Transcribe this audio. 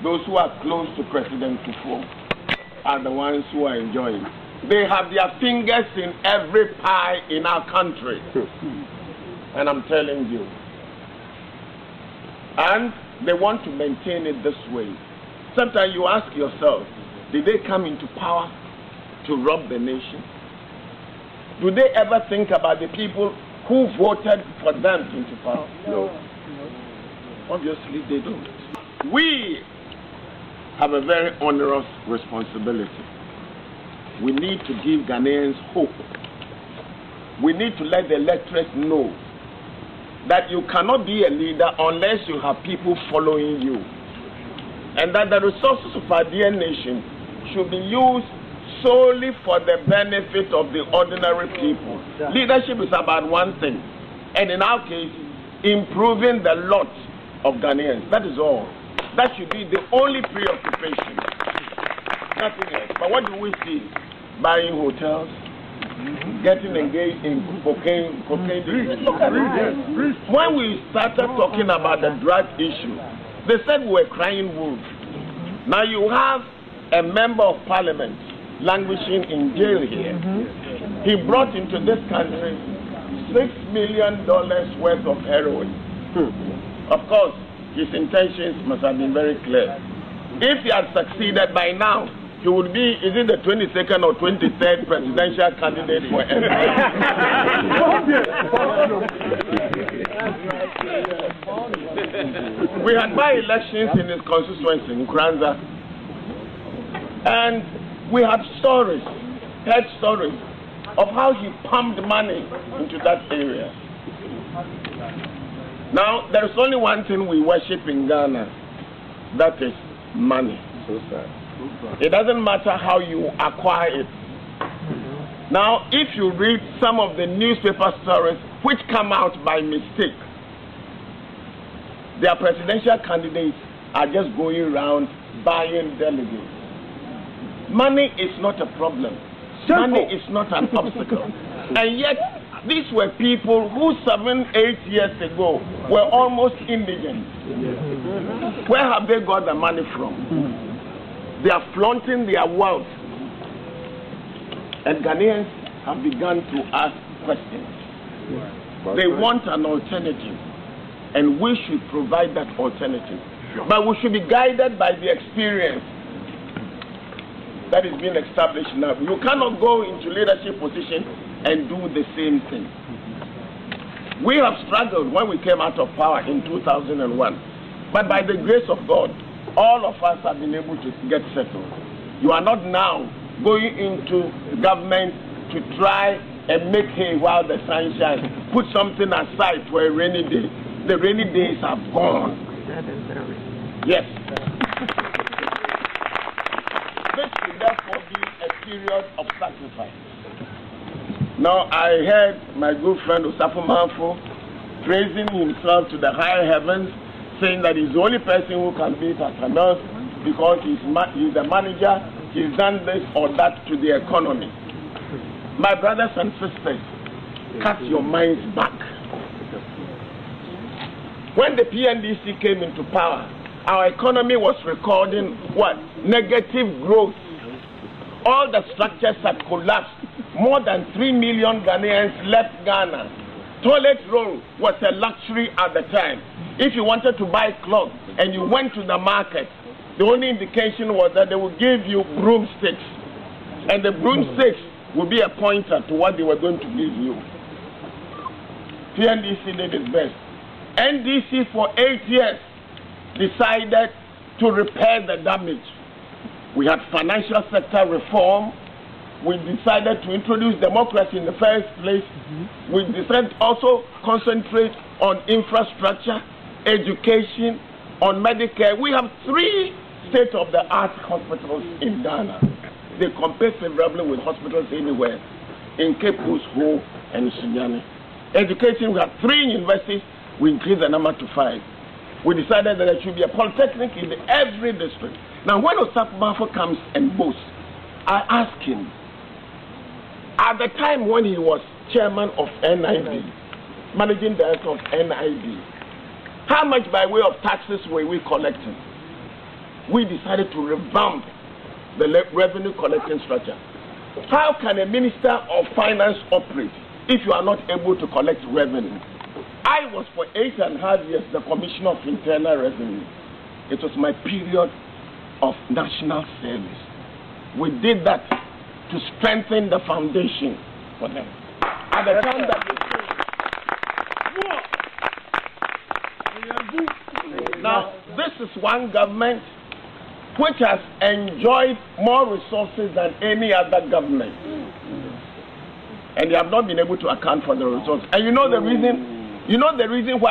those who are close to President Kufuor are the ones who are enjoying. They have their fingers in every pie in our country. And I'm telling you. And they want to maintain it this way. Sometimes you ask yourself, did they come into power to rob the nation? Do they ever think about the people who voted for them into power? No. Obviously they don't. We have a very onerous responsibility. We need to give Ghanaians hope. We need to let the electorate know that you cannot be a leader unless you have people following you. And that the resources of our dear nation should be used solely for the benefit of the ordinary people. Leadership is about one thing, and in our case, improving the lot of Ghanaians. That is all. That should be the only preoccupation. Nothing else. But what do we see? Buying hotels, getting engaged in cocaine. Look at it. When we started talking about the drug issue, they said we were crying wolf. Now you have a member of parliament languishing in jail here. He brought into this country $6 million worth of heroin. Of course, his intentions must have been very clear. If he had succeeded by now, he would be, is it the 22nd or 23rd presidential candidate for We had by-elections in his constituency in Kranza, and we had heard stories of how he pumped money into that area. Now, there is only one thing we worship in Ghana, that is money. So sad. It doesn't matter how you acquire it. Now, if you read some of the newspaper stories which come out by mistake, their presidential candidates are just going around buying delegates. Money is not a problem. Money is not an obstacle. And yet, these were people who 7-8 years ago were almost indigent. Where have they got the money from? They are flaunting their wealth. And Ghanaians have begun to ask questions. They want an alternative. And we should provide that alternative. But we should be guided by the experience that is being established now. You cannot go into leadership position and do the same thing. We have struggled when we came out of power in 2001. But by the grace of God, all of us have been able to get settled. You are not now going into government to try and make hay while the sun shines. Put something aside for a rainy day. The rainy days have gone. Yes. This should therefore be a period of sacrifice. Now, I heard my good friend Osafo Manfo praising himself to the high heavens, saying that he's the only person who can beat Atta because he's the manager, he's done this or that to the economy. My brothers and sisters, cast your minds back. When the PNDC came into power, our economy was recording what? Negative growth. All the structures had collapsed. More than 3 million Ghanaians left Ghana. Toilet roll was a luxury at the time. If you wanted to buy clothes and you went to the market, the only indication was that they would give you broomsticks. And the broomsticks would be a pointer to what they were going to give you. PNDC did its best. NDC for 8 years decided to repair the damage. We had financial sector reform. We decided to introduce democracy in the first place. We decided also concentrate on infrastructure, education, on Medicare. We have 3 state-of-the-art hospitals in Ghana. They compare favorably with hospitals anywhere, in Cape Coast, Ho, and Sunyani. Education, we have 3 universities. We increased the number to 5. We decided that there should be a polytechnic in every district. Now, when Osafo Manfo comes and boasts, I ask him, at the time when he was chairman of NIB, managing director of NIB, how much by way of taxes were we collecting? we decided to revamp the revenue collecting structure. How can a minister of finance operate if you are not able to collect revenue? I was for 8.5 years the Commissioner of Internal Revenue. It was my period of national service. We did that to strengthen the foundation for them. At the time that now, this is one government which has enjoyed more resources than any other government. And they have not been able to account for the resources. And you know the reason why